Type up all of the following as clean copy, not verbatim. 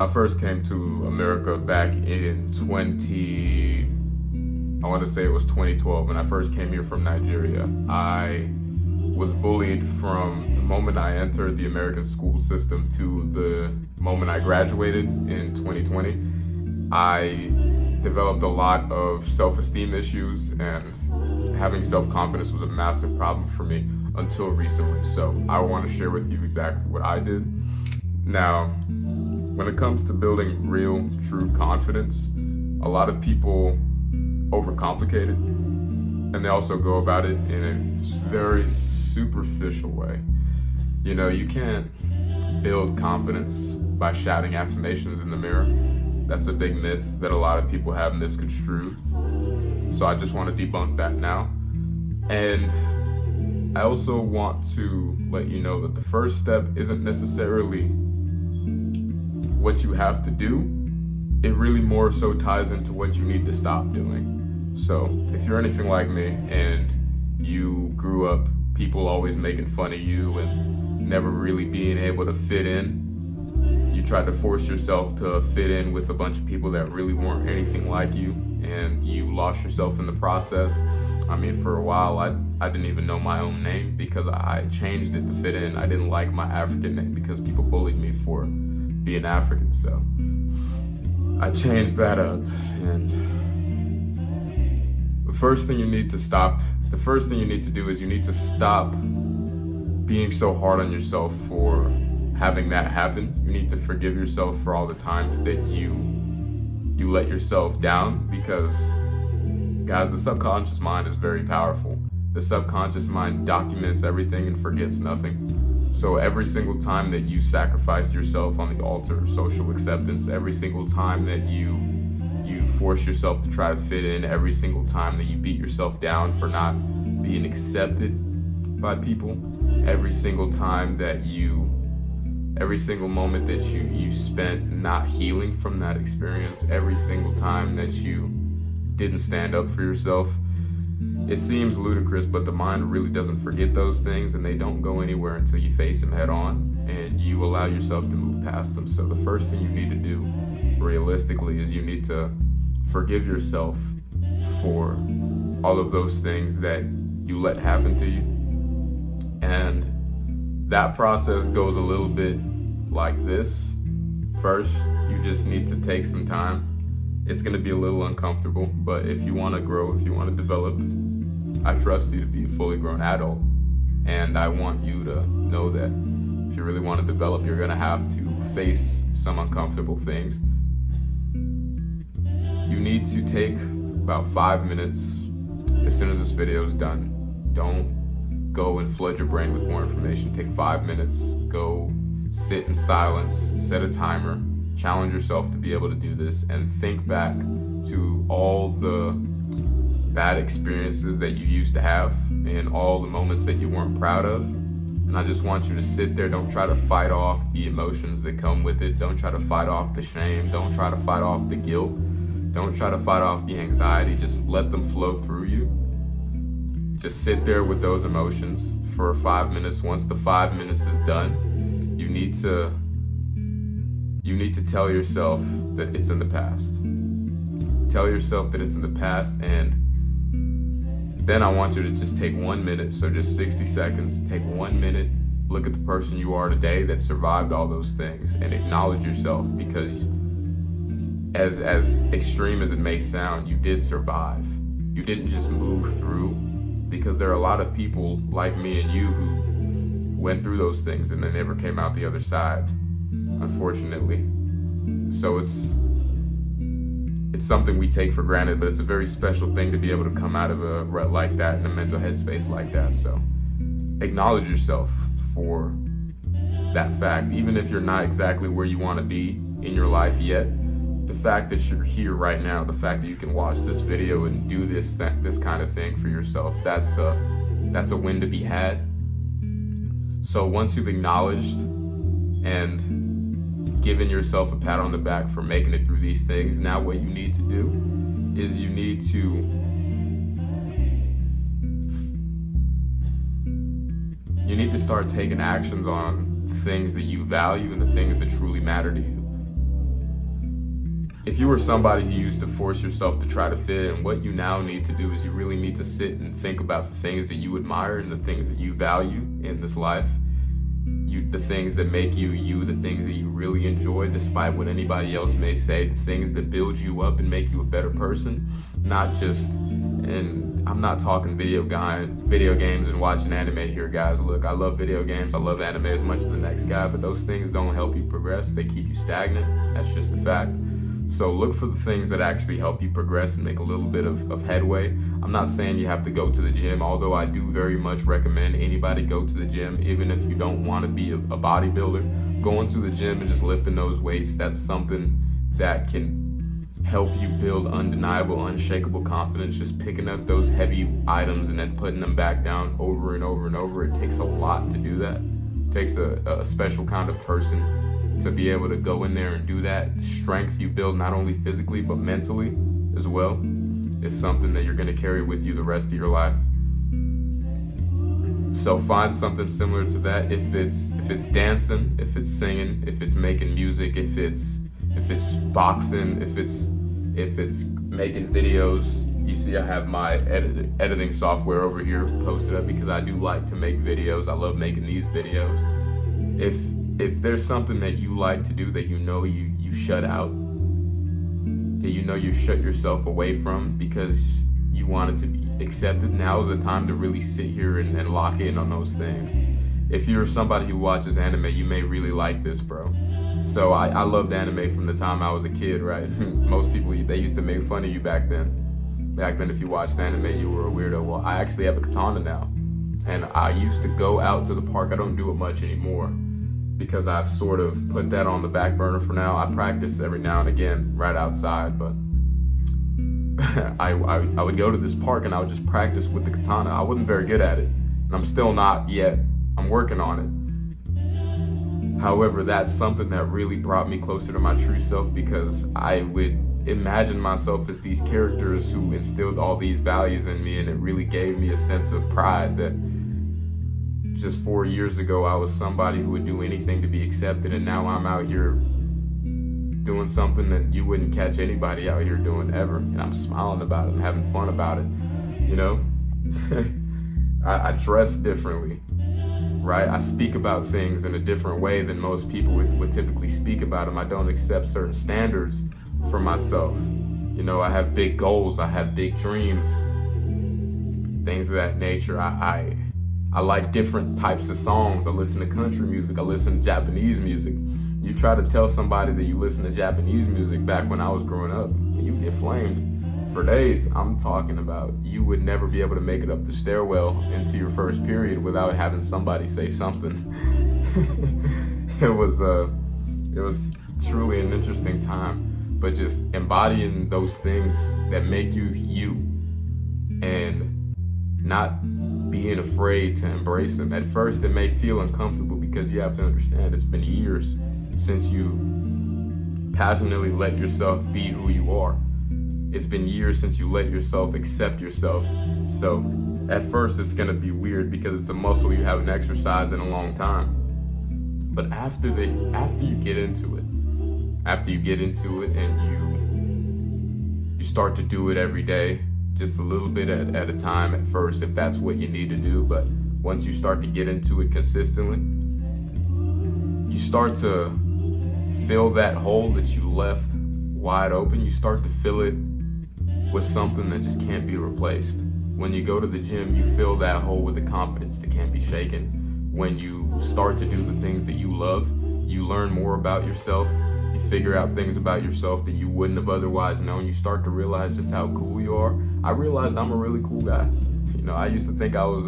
I first came to America back in I want to say it was 2012, when I first came here from Nigeria. I was bullied from the moment I entered the American school system to the moment I graduated in 2020. I developed a lot of self-esteem issues, and having self-confidence was a massive problem for me until recently. So I want to share with you exactly what I did. Now, when it comes to building real, true confidence, a lot of people overcomplicate it, and they also go about it in a very superficial way. You know, you can't build confidence by shouting affirmations in the mirror. That's a big myth that a lot of people have misconstrued. So I just want to debunk that now. And I also want to let you know that the first step isn't necessarily what you have to do. It really more so ties into what you need to stop doing. So if you're anything like me and you grew up people always making fun of you and never really being able to fit in, you tried to force yourself to fit in with a bunch of people that really weren't anything like you, and you lost yourself in the process. I mean, for a while, I didn't even know my own name because I changed it to fit in. I didn't like my African name because people bullied me for being African. So I changed that up, and the first thing you need to do is you need to stop being so hard on yourself for having that happen. You need to forgive yourself for all the times that you let yourself down, because guys, the subconscious mind is very powerful. The subconscious mind documents everything and forgets nothing. So every single time that you sacrifice yourself on the altar of social acceptance, every single time that you force yourself to try to fit in, every single time that you beat yourself down for not being accepted by people, every single moment that you spent not healing from that experience, every single time that you didn't stand up for yourself. It seems ludicrous, but the mind really doesn't forget those things, and they don't go anywhere until you face them head on and you allow yourself to move past them. So the first thing you need to do realistically is you need to forgive yourself for all of those things that you let happen to you. And that process goes a little bit like this. First, you just need to take some time. It's going to be a little uncomfortable, but if you want to grow, if you want to develop, I trust you to be a fully grown adult. And I want you to know that if you really want to develop, you're going to have to face some uncomfortable things. You need to take about 5 minutes as soon as this video is done. Don't go and flood your brain with more information. Take 5 minutes, go sit in silence, set a timer, challenge yourself to be able to do this, and think back to all the bad experiences that you used to have and all the moments that you weren't proud of. And I just want you to sit there. Don't try to fight off the emotions that come with it. Don't try to fight off the shame. Don't try to fight off the guilt. Don't try to fight off the anxiety. Just let them flow through you. Just sit there with those emotions for 5 minutes. Once the 5 minutes is done, you need to tell yourself that it's in the past. Tell yourself that it's in the past, and then I want you to just take 1 minute, so just 60 seconds, take 1 minute, look at the person you are today that survived all those things, and acknowledge yourself, because as extreme as it may sound, you did survive. You didn't just move through, because there are a lot of people like me and you who went through those things and they never came out the other side, unfortunately. So it's something we take for granted, but it's a very special thing to be able to come out of a rut like that, in a mental headspace like that. So acknowledge yourself for that fact. Even if you're not exactly where you want to be in your life yet, the fact that you're here right now, the fact that you can watch this video and do this kind of thing for yourself, that's a win to be had. So once you've acknowledged and given yourself a pat on the back for making it through these things, now what you need to do is you need to start taking actions on things that you value and the things that truly matter to you. if you were somebody who used to force yourself to try to fit in, what you now need to do is you really need to sit and think about the things that you admire and the things that you value in this life. The things that make you you, the things that you really enjoy despite what anybody else may say, the things that build you up and make you a better person. Not just, and I'm not talking video games and watching anime here, guys. Look, I love video games, I love anime as much as the next guy, but those things don't help you progress, they keep you stagnant. That's just a fact. So look for the things that actually help you progress and make a little bit of headway. I'm not saying you have to go to the gym, although I do very much recommend anybody go to the gym, even if you don't want to be a bodybuilder. Going to the gym and just lifting those weights, that's something that can help you build undeniable, unshakable confidence. Just picking up those heavy items and then putting them back down over and over and over. It takes a lot to do that. It takes a special kind of person to be able to go in there and do that. Strength you build not only physically but mentally as well is something that you're going to carry with you the rest of your life. So find something similar to that. If it's dancing, if it's singing, if it's making music, if it's boxing, if it's making videos. You see I have my editing software over here posted up because I do like to make videos. I love making these videos. If there's something that you like to do that you shut out, that you shut yourself away from because you want it to be accepted, now is the time to really sit here and lock in on those things. If you're somebody who watches anime, you may really like this, bro. So I loved anime from the time I was a kid, right? Most people, they used to make fun of you back then. Back then, if you watched anime, you were a weirdo. Well, I actually have a katana now. And I used to go out to the park. I don't do it much anymore, because I've sort of put that on the back burner for now. I practice every now and again right outside, but I would go to this park and I would just practice with the katana. I wasn't very good at it, and I'm still not yet. I'm working on it. However, that's something that really brought me closer to my true self, because I would imagine myself as these characters who instilled all these values in me, and it really gave me a sense of pride that just 4 years ago, I was somebody who would do anything to be accepted, and now I'm out here doing something that you wouldn't catch anybody out here doing ever, and I'm smiling about it and having fun about it, you know? I dress differently, right? I speak about things in a different way than most people would typically speak about them. I don't accept certain standards for myself. You know, I have big goals, I have big dreams, things of that nature. I like different types of songs. I listen to country music. I listen to Japanese music. You try to tell somebody that you listen to Japanese music back when I was growing up, and you get flamed for days. I'm talking about you would never be able to make it up the stairwell into your first period without having somebody say something. It was truly an interesting time, but just embodying those things that make you you, and not being afraid to embrace them. At first, it may feel uncomfortable because you have to understand it's been years since you passionately let yourself be who you are. It's been years since you let yourself accept yourself. So at first, it's gonna be weird because it's a muscle you haven't exercised in a long time. But after you get into it and you start to do it every day, just a little bit at a time at first, if that's what you need to do. But once you start to get into it consistently, you start to fill that hole that you left wide open. You start to fill it with something that just can't be replaced. When you go to the gym, you fill that hole with the confidence that can't be shaken. When you start to do the things that you love, you learn more about yourself. You figure out things about yourself that you wouldn't have otherwise known. You start to realize just how cool you are. I realized I'm a really cool guy. You know, I used to think I was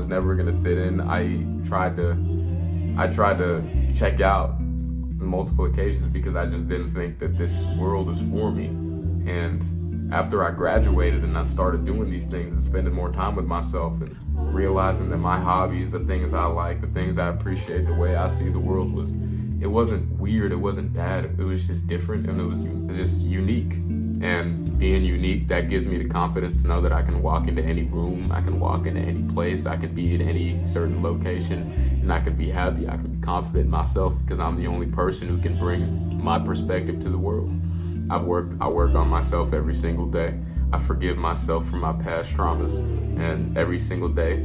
never gonna fit in. I tried to check out on multiple occasions because I just didn't think that this world was for me. And after I graduated and I started doing these things and spending more time with myself and realizing that my hobbies, the things I like, the things I appreciate, the way I see the world it wasn't weird, it wasn't bad, it was just different, and it was just unique. And being unique, that gives me the confidence to know that I can walk into any room, I can walk into any place, I can be in any certain location and I can be happy. I can be confident in myself because I'm the only person who can bring my perspective to the world. I work on myself every single day. I forgive myself for my past traumas, and every single day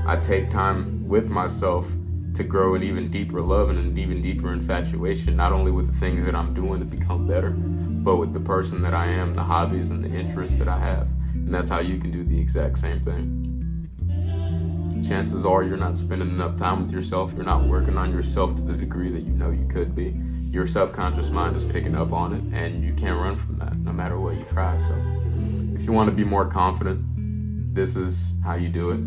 I take time with myself to grow an even deeper love and an even deeper infatuation, not only with the things that I'm doing to become better, but with the person that I am, the hobbies and the interests that I have. And that's how you can do the exact same thing. Chances are you're not spending enough time with yourself. You're not working on yourself to the degree that you know you could be. Your subconscious mind is picking up on it, and you can't run from that no matter what you try. So if you want to be more confident, this is how you do it.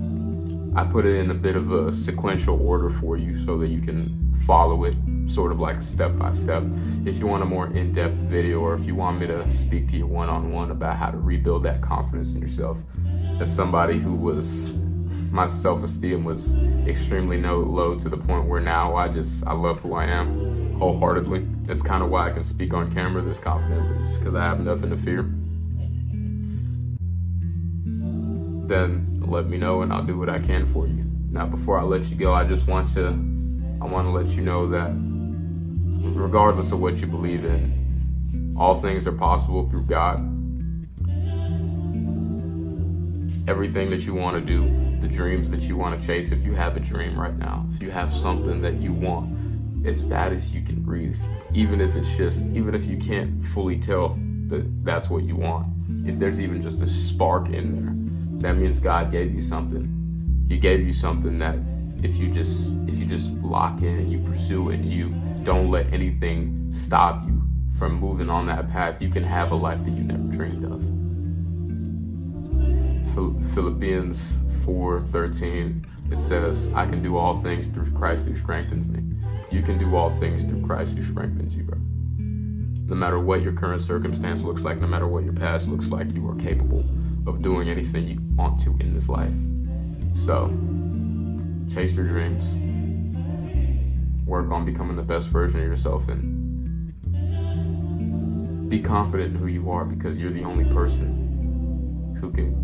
I put it in a bit of a sequential order for you so that you can follow it sort of like a step-by-step. If you want a more in-depth video, or if you want me to speak to you one-on-one about how to rebuild that confidence in yourself, as somebody who was, my self-esteem was extremely low to the point where now I love who I am wholeheartedly. That's kind of why I can speak on camera this confidently, just because I have nothing to fear. Then let me know and I'll do what I can for you. Now, before I let you go, I want to let you know that regardless of what you believe in, all things are possible through God. Everything that you want to do, the dreams that you want to chase, if you have a dream right now, if you have something that you want as bad as you can breathe, even if you can't fully tell that that's what you want, if there's even just a spark in there, that means God gave you something. He gave you something that if you just lock in and you pursue it and you don't let anything stop you from moving on that path, you can have a life that you never dreamed of. Philippians 4:13, it says, I can do all things through Christ who strengthens me. You can do all things through Christ who strengthens you, bro. No matter what your current circumstance looks like, no matter what your past looks like, you are capable of doing anything you want to in this life. So, chase your dreams. Work on becoming the best version of yourself, and be confident in who you are, because you're the only person who can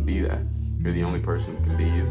be that. You're the only person who can be you.